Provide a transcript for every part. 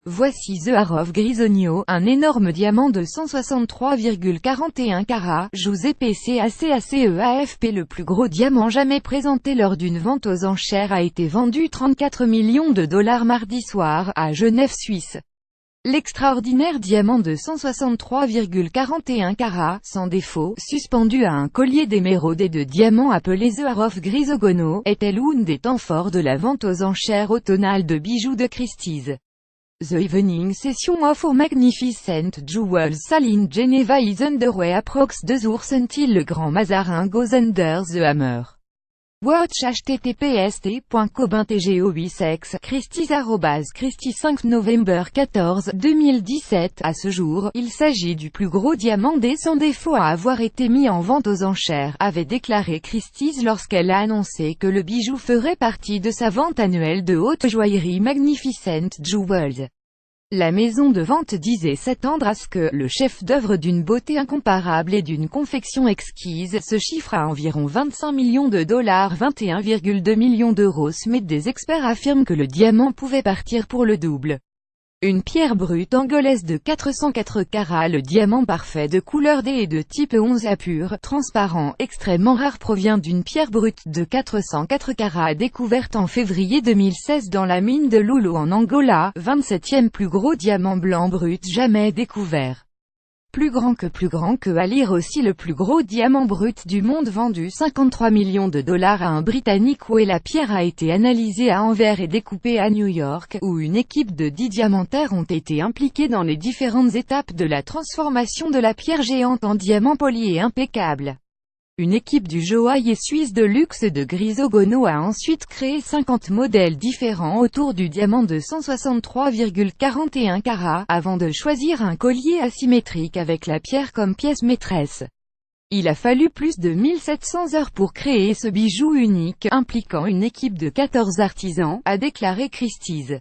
Voici The Swarovski Grisogno, un énorme diamant de 163,41 carats, Giuseppe CACACEAFP. Le plus gros diamant jamais présenté lors d'une vente aux enchères a été vendu 34 millions de dollars mardi soir, à Genève, Suisse. L'extraordinaire diamant de 163,41 carats, sans défaut, suspendu à un collier d'émeraude et de diamants appelé The Swarovski Grisogno, était l'une des temps forts de la vente aux enchères automnale de bijoux de Christie's. The evening session of magnificent jewels sale in Geneva is underway approx 2 hours until le grand Mazarin goes under the hammer. Watch https://t.cobintgo86 Christie's @Christie 5 novembre 14, 2017. À ce jour, il s'agit du plus gros diamant sans défaut à avoir été mis en vente aux enchères, avait déclaré Christie's lorsqu'elle a annoncé que le bijou ferait partie de sa vente annuelle de haute joaillerie Magnificent Jewels. La maison de vente disait s'attendre à ce que le chef-d'œuvre d'une beauté incomparable et d'une confection exquise se chiffre à environ 25 millions de dollars, 21,2 millions d'euros, mais des experts affirment que le diamant pouvait partir pour le double. Une pierre brute angolaise de 404 carats. Le diamant parfait de couleur D et de type 11A pur, transparent, extrêmement rare provient d'une pierre brute de 404 carats découverte en février 2016 dans la mine de Loulo en Angola, 27e plus gros diamant blanc brut jamais découvert. Plus grand que à lire aussi le plus gros diamant brut du monde vendu 53 millions de dollars à un Britannique où la pierre a été analysée à Anvers et découpée à New York, où une équipe de 10 diamantaires ont été impliqués dans les différentes étapes de la transformation de la pierre géante en diamant poli et impeccable. Une équipe du joaillier suisse de luxe de Grisogno a ensuite créé 50 modèles différents autour du diamant de 163,41 carats, avant de choisir un collier asymétrique avec la pierre comme pièce maîtresse. Il a fallu plus de 1700 heures pour créer ce bijou unique, impliquant une équipe de 14 artisans, a déclaré Christie's.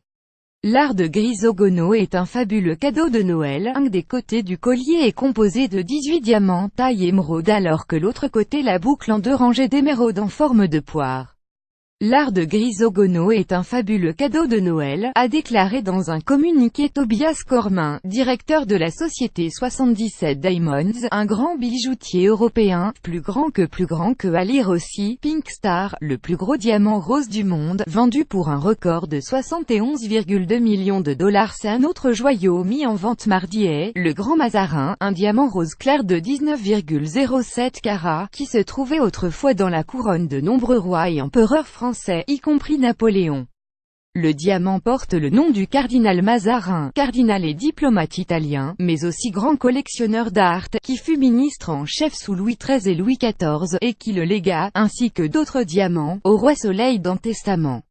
L'art de Grisogno est un fabuleux cadeau de Noël. Un des côtés du collier est composé de 18 diamants taille émeraude alors que l'autre côté la boucle en 2 rangées d'émeraude en forme de poire. L'art de Grisogno est un fabuleux cadeau de Noël, a déclaré dans un communiqué Tobias Cormin, directeur de la société 77 Diamonds, un grand bijoutier européen, plus grand que à lire aussi, Pink Star, le plus gros diamant rose du monde, vendu pour un record de 71,2 millions de dollars. C'est un autre joyau mis en vente mardi est, le grand Mazarin, un diamant rose clair de 19,07 carats, qui se trouvait autrefois dans la couronne de nombreux rois et empereurs français, y compris Napoléon. Le diamant porte le nom du cardinal Mazarin, cardinal et diplomate italien, mais aussi grand collectionneur d'art, qui fut ministre en chef sous Louis XIII et Louis XIV, et qui le légua, ainsi que d'autres diamants, au roi Soleil dans testament.